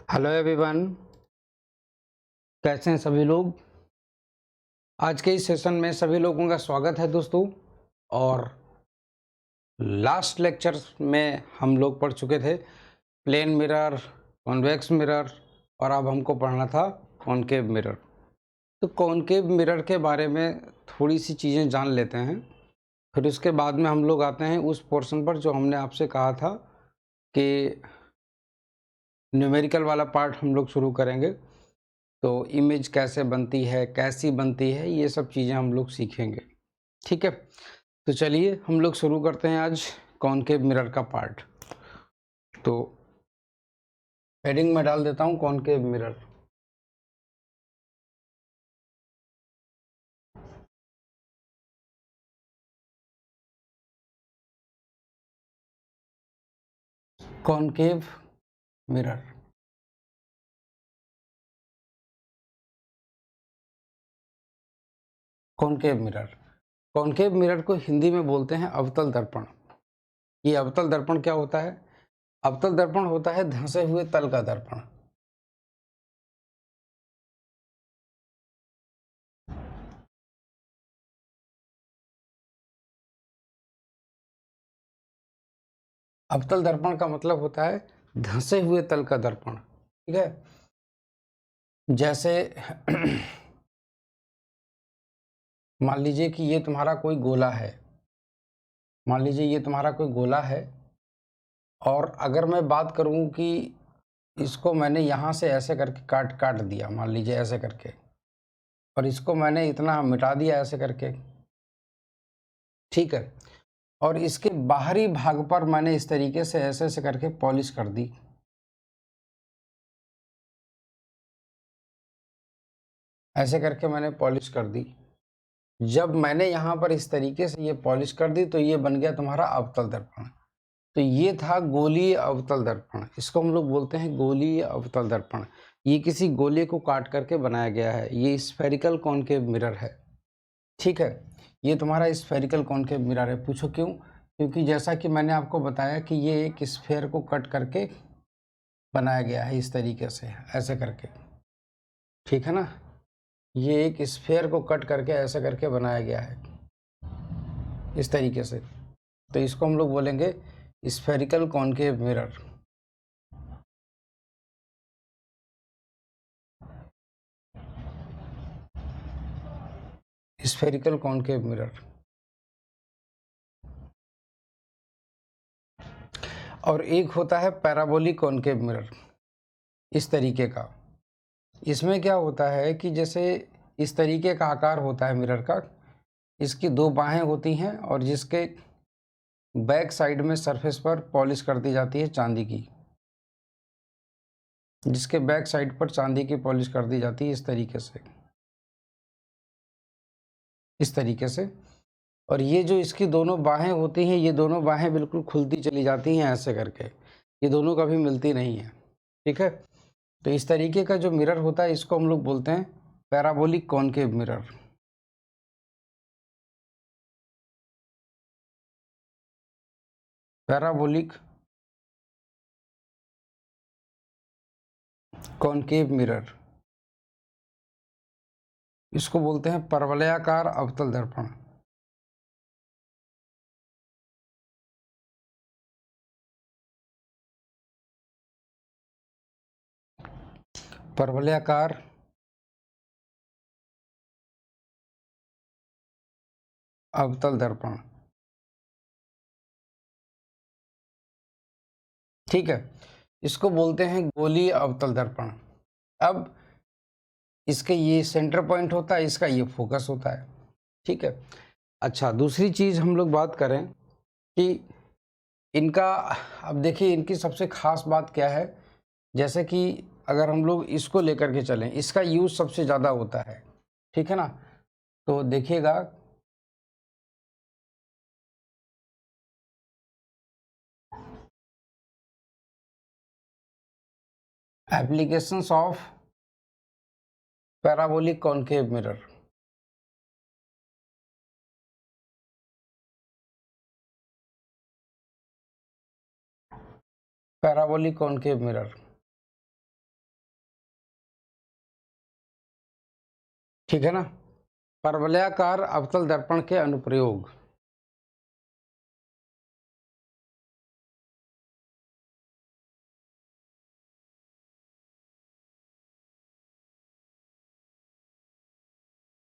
Hello everyone, कैसे हैं सभी लोग। आज के इस सेशन में सभी लोगों का स्वागत है दोस्तों। और लास्ट लेक्चर में हम लोग पढ़ चुके थे प्लेन मिरर, कॉन्वेक्स मिरर, और अब हमको पढ़ना था कॉनकेव मिरर। तो कॉनकेव मिरर के बारे में थोड़ी सी चीज़ें जान लेते हैं, फिर उसके बाद में हम लोग आते हैं उस पोर्शन पर जो हमने आपसे कहा था कि न्यूमेरिकल वाला पार्ट हम लोग शुरू करेंगे। तो इमेज कैसे बनती है, कैसी बनती है, ये सब चीज़ें हम लोग सीखेंगे। ठीक है, तो चलिए हम लोग शुरू करते हैं आज कॉनकेव मिरर का पार्ट। तो हेडिंग में डाल देता हूँ concave mirror. Concave mirror, concave mirror. Concave mirror को हिंदी में बोलते हैं अवतल दर्पण। ये अवतल दर्पण क्या होता है? अवतल दर्पण होता है धंसे हुए तल का दर्पण। अवतल दर्पण का मतलब होता है धंसे हुए तल का दर्पण। ठीक है, जैसे मान लीजिए कि ये तुम्हारा कोई गोला है। मान लीजिए ये तुम्हारा कोई गोला है, और अगर मैं बात करूं कि इसको मैंने यहाँ से ऐसे करके काट काट दिया, मान लीजिए ऐसे करके, और इसको मैंने इतना मिटा दिया ऐसे करके। ठीक है, और इसके बाहरी भाग पर मैंने इस तरीके से ऐसे ऐसे करके पॉलिश कर दी। ऐसे करके मैंने पॉलिश कर दी। जब मैंने यहाँ पर इस तरीके से ये पॉलिश कर दी तो ये बन गया तुम्हारा अवतल दर्पण। तो ये था गोलीय अवतल दर्पण। इसको हम लोग बोलते हैं गोलीय अवतल दर्पण। ये किसी गोले को काट करके बनाया गया है। ये स्फेरिकल कॉनकेव मिरर है। ठीक है, ये तुम्हारा स्फेरिकल कॉनकेव मिरर है। पूछो क्यों? क्योंकि जैसा कि मैंने आपको बताया कि ये एक स्फेयर को कट करके बनाया गया है इस तरीके से, ऐसे करके। ठीक है ना, ये एक स्फेयर को कट करके ऐसे करके बनाया गया है इस तरीके से। तो इसको हम लोग बोलेंगे spherical concave mirror. Spherical concave mirror. और एक होता है पैराबोलिक कॉनकेव मिरर, इस तरीके का। इसमें क्या होता है कि जैसे इस तरीके का आकार होता है मिरर का। इसकी दो बाहें होती हैं और जिसके बैक साइड में सरफेस पर पॉलिश कर दी जाती है चांदी की। जिसके बैक साइड पर चांदी की पॉलिश कर दी जाती है इस तरीके से, इस तरीके से। और ये जो इसकी दोनों बाहें होती हैं, ये दोनों बाहें बिल्कुल खुलती चली जाती हैं ऐसे करके। ये दोनों कभी मिलती नहीं है। ठीक है, तो इस तरीके का जो मिरर होता है इसको हम लोग बोलते हैं parabolic concave mirror. Parabolic concave mirror, इसको बोलते हैं परवलयाकार अवतल दर्पण। परवलयाकार अवतल दर्पण। ठीक है, इसको बोलते हैं गोलीय अवतल दर्पण। अब इसके ये सेंटर पॉइंट होता है, इसका ये फोकस होता है। ठीक है, अच्छा दूसरी चीज़ हम लोग बात करें कि इनका, अब देखिए इनकी सबसे ख़ास बात क्या है। जैसे कि अगर हम लोग इसको लेकर के चलें, इसका यूज़ सबसे ज़्यादा होता है। ठीक है ना, तो देखिएगा applications of parabolic concave mirror. Parabolic concave mirror, ठीक है ना। परवलयाकार अवतल दर्पण के अनुप्रयोग।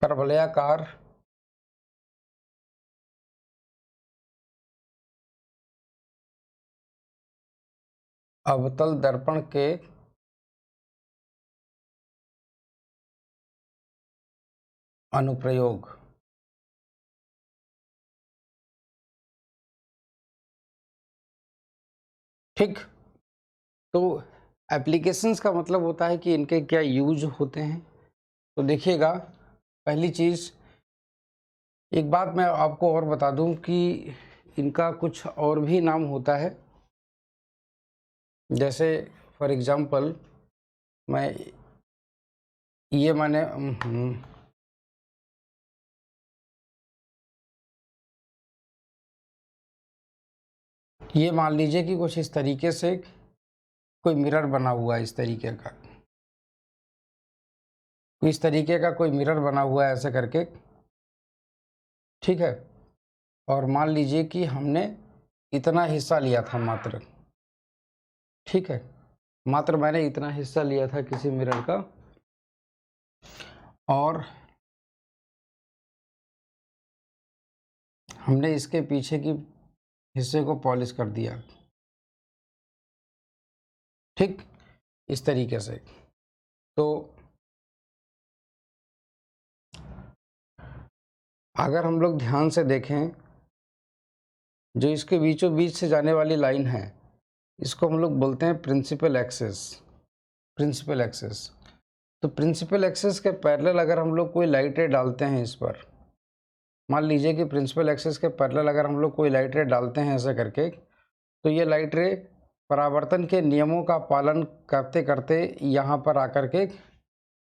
परवलयाकार अवतल दर्पण के अनुप्रयोग। ठीक, तो एप्लीकेशंस का मतलब होता है कि इनके क्या यूज होते हैं। तो देखिएगा, पहली चीज़, एक बात मैं आपको और बता दूं कि इनका कुछ और भी नाम होता है। जैसे फॉर एग्जांपल मैं ये मैंने ये मान लीजिए कि कुछ इस तरीके से कोई मिरर बना हुआ है, इस तरीके का, इस तरीके का कोई मिरर बना हुआ है ऐसे करके, ठीक है। और मान लीजिए कि हमने इतना हिस्सा लिया था मात्र, ठीक है, मात्र मैंने इतना हिस्सा लिया था किसी मिरर का, और हमने इसके पीछे की हिस्से को पॉलिश कर दिया, ठीक, इस तरीके से। तो अगर हम लोग ध्यान से देखें, जो इसके बीचों बीच से जाने वाली लाइन है, इसको हम लोग बोलते हैं प्रिंसिपल एक्सिस। प्रिंसिपल एक्सिस, तो प्रिंसिपल एक्सिस के पैरेलल अगर हम लोग कोई लाइटें डालते हैं इस पर, मान लीजिए कि प्रिंसिपल एक्सिस के पैरेलल अगर हम लोग कोई लाइट रे डालते हैं ऐसे करके, तो ये लाइट रे परावर्तन के नियमों का पालन करते करते यहाँ पर आकर के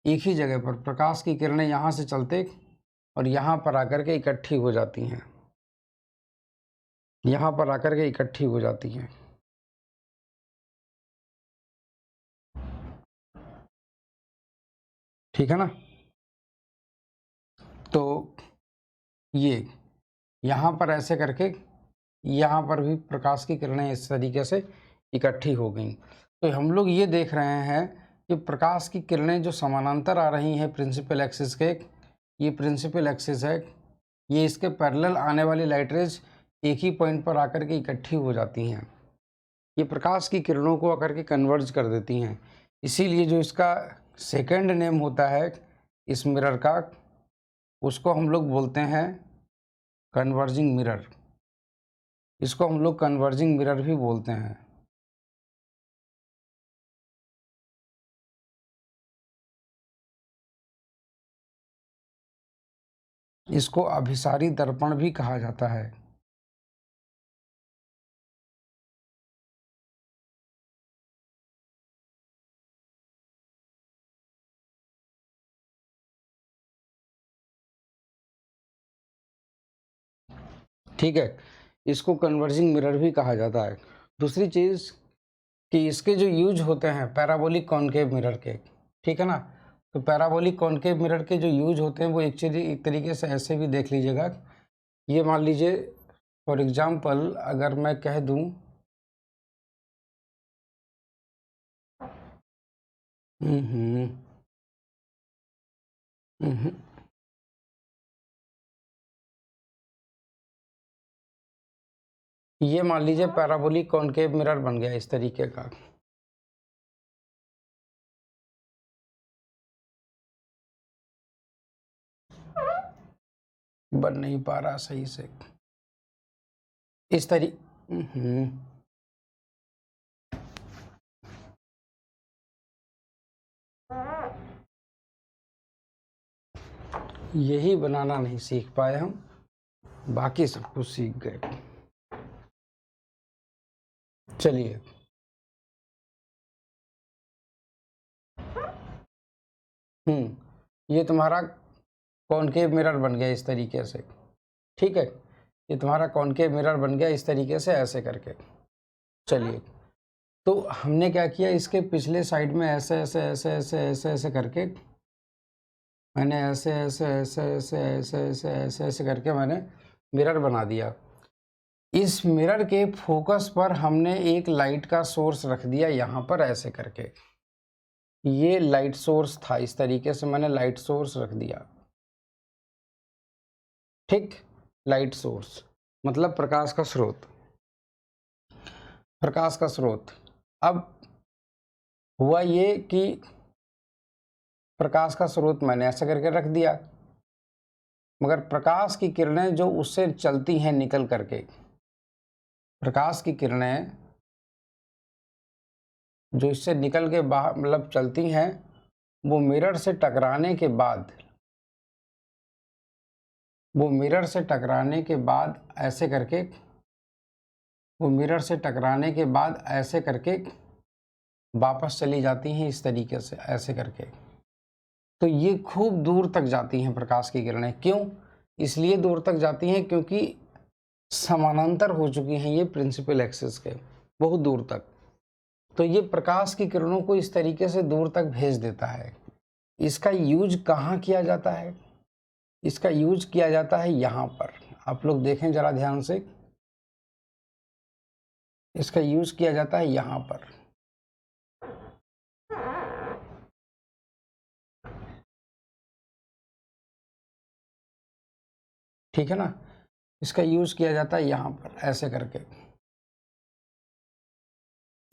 एक ही जगह पर प्रकाश की किरणें यहाँ से चलते और यहाँ पर आकर के इकट्ठी हो जाती हैं, यहाँ पर आकर के इकट्ठी हो जाती हैं। ठीक है ना। तो ये यहाँ पर ऐसे करके यहाँ पर भी प्रकाश की किरणें इस तरीके से इकट्ठी हो गई। तो हम लोग ये देख रहे हैं कि प्रकाश की किरणें जो समानांतर आ रही हैं प्रिंसिपल एक्सिस के, ये प्रिंसिपल एक्सिस है, ये इसके पैरेलल आने वाली लाइट रेज एक ही पॉइंट पर आकर के इकट्ठी हो जाती हैं। ये प्रकाश की किरणों को आकर के कन्वर्ज कर देती हैं। इसीलिए जो इसका सेकंड नेम होता है इस मिरर का, उसको हम लोग बोलते हैं कन्वर्जिंग मिरर। इसको हम लोग कन्वर्जिंग मिरर भी बोलते हैं। इसको अभिसारी दर्पण भी कहा जाता है। ठीक है, इसको कन्वर्जिंग मिरर भी कहा जाता है। दूसरी चीज़ कि इसके जो यूज होते हैं पैराबोलिक कॉनकेव मिरर के, ठीक है ना। तो पैराबोलिक कॉनकेव मिरर के जो यूज होते हैं वो एक्चुअली एक तरीके से ऐसे भी देख लीजिएगा। ये मान लीजिए फॉर एग्जांपल अगर मैं कह दूं, हम्म हम्म ये मान लीजिए पैराबोलिक कॉनकेव मिरर बन गया इस तरीके का। बन नहीं पा रहा सही से इस तरीके। यही बनाना नहीं सीख पाए हम, बाकी सब कुछ सीख गए। चलिए, ये तुम्हारा कॉनकेव मिरर बन गया इस तरीके से, ठीक है। ये तुम्हारा कॉनकेव मिरर बन गया इस तरीके से ऐसे करके। चलिए, तो हमने क्या किया, इसके पिछले साइड में ऐसे ऐसे ऐसे ऐसे ऐसे ऐसे करके मैंने ऐसे ऐसे ऐसे ऐसे ऐसे ऐसे ऐसे ऐसे करके मैंने मिरर बना दिया। इस मिरर के फोकस पर हमने एक लाइट का सोर्स रख दिया यहाँ पर ऐसे करके। ये लाइट सोर्स था, इस तरीके से मैंने लाइट सोर्स रख दिया। ठीक, लाइट सोर्स मतलब प्रकाश का स्रोत, प्रकाश का स्रोत। अब हुआ ये कि प्रकाश का स्रोत मैंने ऐसे करके रख दिया, मगर प्रकाश की किरणें जो उससे चलती हैं निकल करके, प्रकाश की किरणें जो इससे निकल के बाहर मतलब चलती हैं, वो मिरर से टकराने के बाद, वो मिरर से टकराने के बाद ऐसे करके, वो मिरर से टकराने के बाद ऐसे करके वापस चली जाती हैं इस तरीके से ऐसे करके। तो ये खूब दूर तक जाती हैं प्रकाश की किरणें। क्यों? इसलिए दूर तक जाती हैं क्योंकि समानांतर हो चुकी हैं ये प्रिंसिपल एक्सिस के, बहुत दूर तक। तो ये प्रकाश की किरणों को इस तरीके से दूर तक भेज देता है। इसका यूज कहाँ किया जाता है? इसका यूज किया जाता है यहाँ पर। आप लोग देखें जरा ध्यान से, इसका यूज किया जाता है यहाँ पर। ठीक है ना? इसका यूज किया जाता है यहाँ पर ऐसे करके,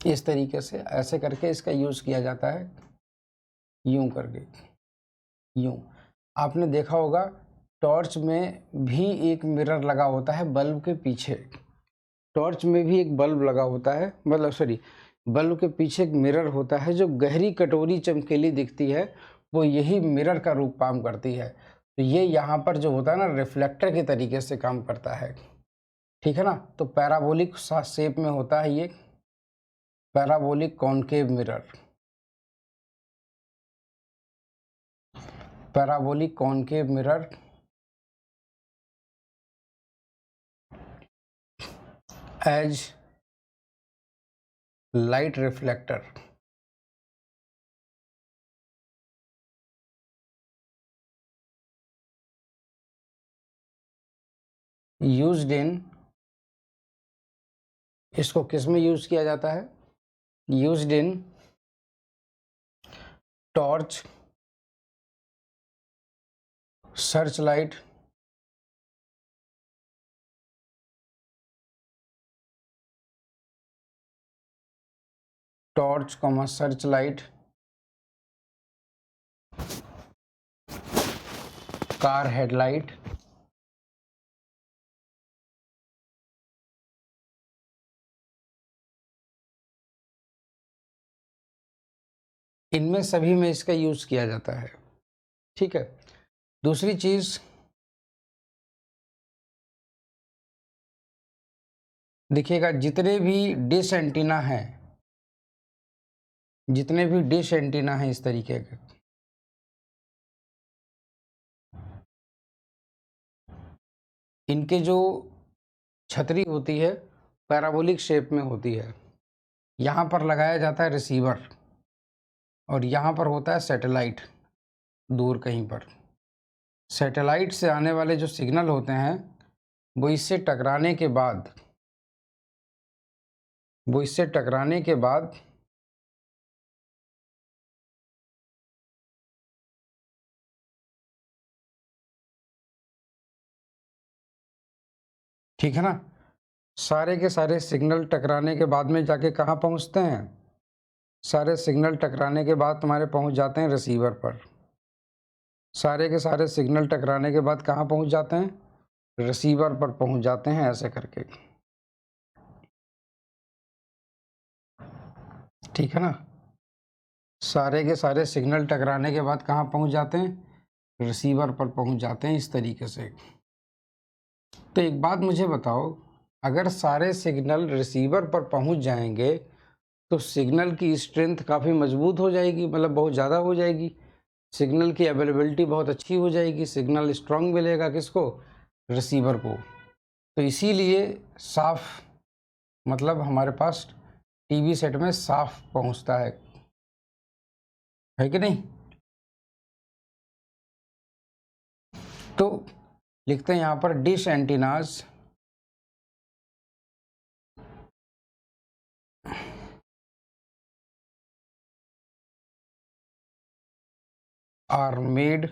इस तरीके से ऐसे करके इसका यूज किया जाता है, यूं करके, यूं। आपने देखा होगा टॉर्च में भी एक मिरर लगा होता है बल्ब के पीछे। टॉर्च में भी एक बल्ब लगा होता है, मतलब सॉरी, बल्ब के पीछे एक मिरर होता है। जो गहरी कटोरी चमकीली दिखती है वो यही मिरर का रूप काम करती है। तो ये यहाँ पर जो होता है ना, रिफ्लेक्टर के तरीके से काम करता है। ठीक है ना? तो पैराबोलिक शेप में होता है ये, parabolic concave mirror, parabolic concave mirror as light reflector. Used in, इसको किस में यूज किया जाता है? Used in torch, search light, torch comma search light, car headlight, इनमें सभी में इसका यूज किया जाता है। ठीक है। दूसरी चीज देखिएगा, जितने भी डिश एंटीना हैं, जितने भी डिश एंटीना हैं इस तरीके के, इनके जो छतरी होती है पैराबोलिक शेप में होती है। यहाँ पर लगाया जाता है रिसीवर और यहाँ पर होता है सैटेलाइट दूर कहीं पर। सैटेलाइट से आने वाले जो सिग्नल होते हैं वो इससे टकराने के बाद, वो इससे टकराने के बाद ठीक है ना, सारे के सारे सिग्नल टकराने के बाद में जाके कहाँ पहुँचते हैं? सारे सिग्नल टकराने के बाद तुम्हारे पहुँच जाते हैं रिसीवर पर। सारे के सारे सिग्नल टकराने के बाद कहाँ पहुँच जाते हैं? रिसीवर पर पहुँच जाते हैं ऐसे करके। ठीक है ना? सारे के सारे सिग्नल टकराने के बाद कहाँ पहुँच जाते हैं? रिसीवर पर पहुँच जाते हैं इस तरीके से। तो एक बात मुझे बताओ, अगर सारे सिग्नल रिसीवर पर पहुँच जाएंगे तो सिग्नल की स्ट्रेंथ काफ़ी मजबूत हो जाएगी, मतलब बहुत ज़्यादा हो जाएगी। सिग्नल की अवेलेबिलिटी बहुत अच्छी हो जाएगी, सिग्नल स्ट्रांग मिलेगा किसको? रिसीवर को। तो इसीलिए साफ, मतलब हमारे पास टीवी सेट में साफ पहुंचता है कि नहीं? तो लिखते हैं यहाँ पर dish antennas are made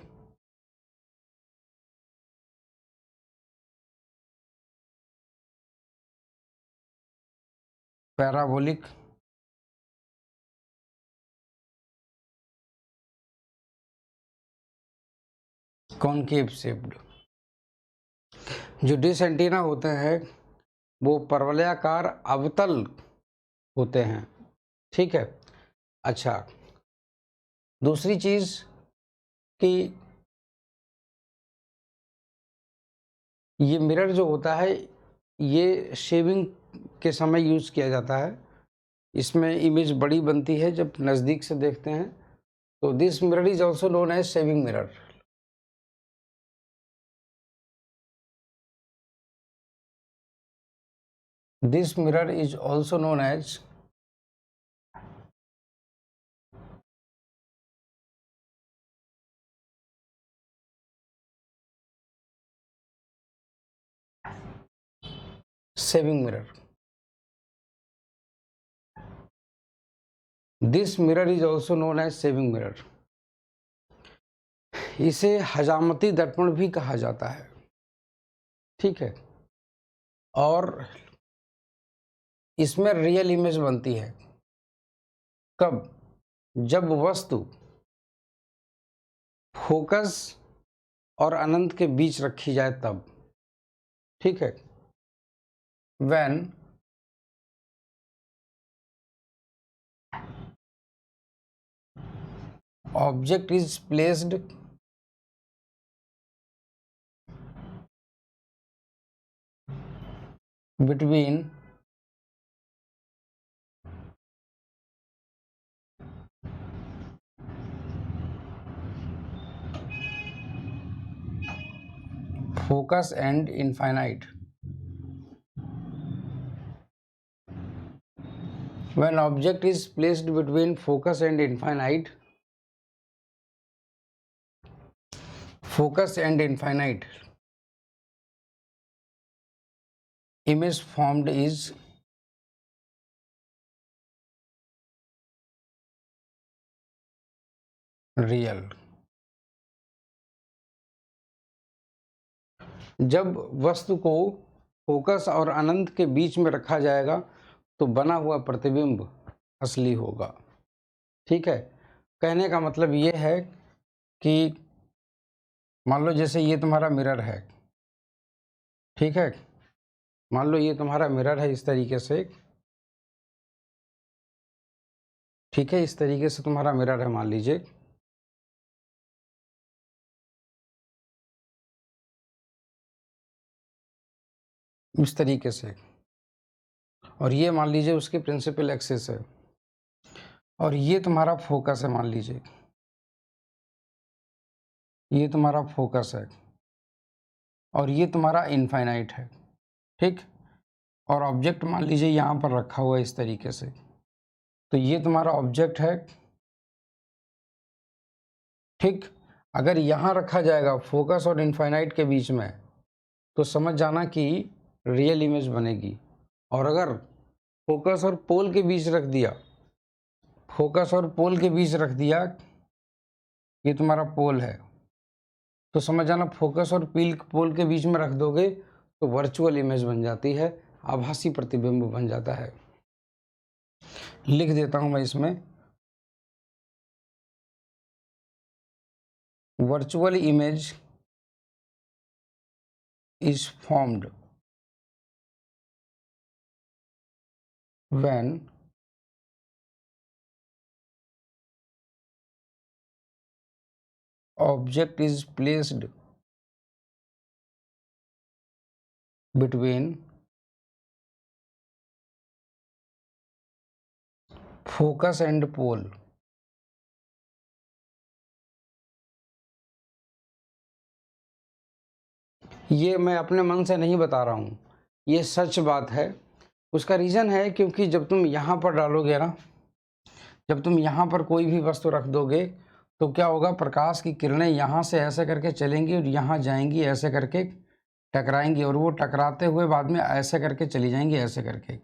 parabolic concave shaped. जो डिश एंटीना होते हैं वो परवलयाकार अवतल होते हैं, ठीक है। अच्छा, दूसरी चीज कि ये मिरर जो होता है ये शेविंग के समय यूज किया जाता है। इसमें इमेज बड़ी बनती है जब नज़दीक से देखते हैं। तो this mirror is also known as shaving mirror. This mirror is also known as shaving mirror. This mirror is also known as shaving mirror. इसे हजामती दर्पण भी कहा जाता है, ठीक है। और इसमें रियल इमेज बनती है कब? जब वस्तु फोकस और अनंत के बीच रखी जाए तब, ठीक है। When object is placed between focus and infinite, when object is placed between focus and infinite, image formed is real। जब वस्तु को फोकस और अनंत के बीच में रखा जाएगा तो बना हुआ प्रतिबिंब असली होगा, ठीक है। कहने का मतलब ये है कि मान लो जैसे ये तुम्हारा मिरर है, ठीक है। मान लो ये तुम्हारा मिरर है इस तरीके से, ठीक है। इस तरीके से तुम्हारा मिरर है, मान लीजिए। इस तरीके से, और ये मान लीजिए उसकी प्रिंसिपल एक्सिस है, और ये तुम्हारा फोकस है, मान लीजिए ये तुम्हारा फोकस है, और ये तुम्हारा इनफाइनाइट है, ठीक। और ऑब्जेक्ट मान लीजिए यहाँ पर रखा हुआ है इस तरीके से, तो ये तुम्हारा ऑब्जेक्ट है, ठीक। अगर यहाँ रखा जाएगा फोकस और इनफाइनाइट के बीच में तो समझ जाना कि रियल इमेज बनेगी। और अगर फोकस और पोल के बीच रख दिया, फोकस और पोल के बीच रख दिया, ये तुम्हारा पोल है, तो समझ जाना फोकस और पोल के बीच में रख दोगे तो वर्चुअल इमेज बन जाती है, आभासी प्रतिबिंब बन जाता है। लिख देता हूं मैं इसमें, virtual image is formed when object is placed between focus and pole। ये मैं अपने मन से नहीं बता रहा हूँ, ये सच बात है। उसका रीज़न है क्योंकि जब तुम यहाँ पर डालोगे ना, जब तुम यहाँ पर कोई भी वस्तु रख दोगे तो क्या होगा, प्रकाश की किरणें यहाँ से ऐसे करके चलेंगी और यहाँ जाएंगी, ऐसे करके टकराएंगी, और वो टकराते हुए बाद में ऐसे करके चली जाएंगी, ऐसे करके।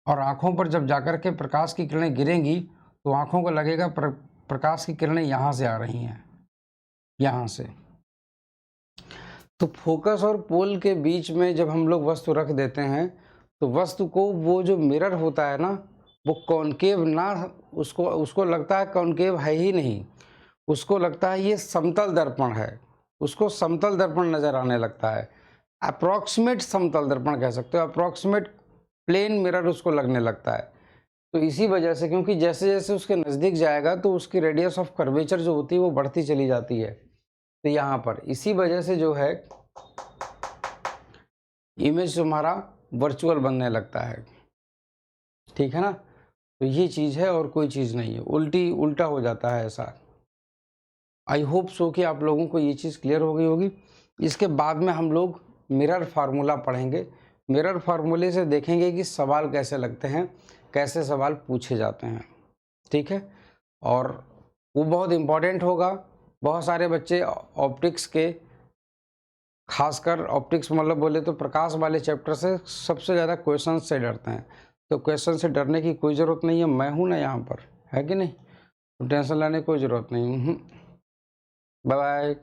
और आँखों पर जब जाकर के प्रकाश की किरणें गिरेंगी तो आँखों को लगेगा प्रकाश की किरणें यहाँ से आ रही हैं, यहाँ से। तो फोकस और पोल के बीच में जब हम लोग वस्तु रख देते हैं तो वस्तु को, वो जो मिरर होता है ना, वो कॉनकेव ना, उसको लगता है कॉनकेव है ही नहीं, उसको लगता है ये समतल दर्पण है, उसको समतल दर्पण नज़र आने लगता है। अप्रॉक्सीमेट समतल दर्पण कह सकते हो, अप्रॉक्सीमेट प्लेन मिरर उसको लगने लगता है। तो इसी वजह से, क्योंकि जैसे जैसे उसके नज़दीक जाएगा तो उसकी रेडियस ऑफ कर्वेचर जो होती है वो बढ़ती चली जाती है। तो यहाँ पर इसी वजह से जो है इमेज तुम्हारा वर्चुअल बनने लगता है, ठीक है ना। तो ये चीज़ है और कोई चीज़ नहीं है, उल्टा हो जाता है ऐसा। आई होप सो कि आप लोगों को ये चीज़ क्लियर हो गई होगी। इसके बाद में हम लोग मिरर फार्मूला पढ़ेंगे। मिरर फार्मूले से देखेंगे कि सवाल कैसे लगते हैं, कैसे सवाल पूछे जाते हैं, ठीक है। और वो बहुत इम्पॉर्टेंट होगा। बहुत सारे बच्चे ऑप्टिक्स के, खासकर ऑप्टिक्स मतलब बोले तो प्रकाश वाले चैप्टर से सबसे ज़्यादा क्वेश्चन से डरते हैं। तो क्वेश्चन से डरने की कोई ज़रूरत नहीं है, मैं हूँ ना यहाँ पर, है कि नहीं। तो टेंशन लेने की कोई ज़रूरत नहीं। Bye bye.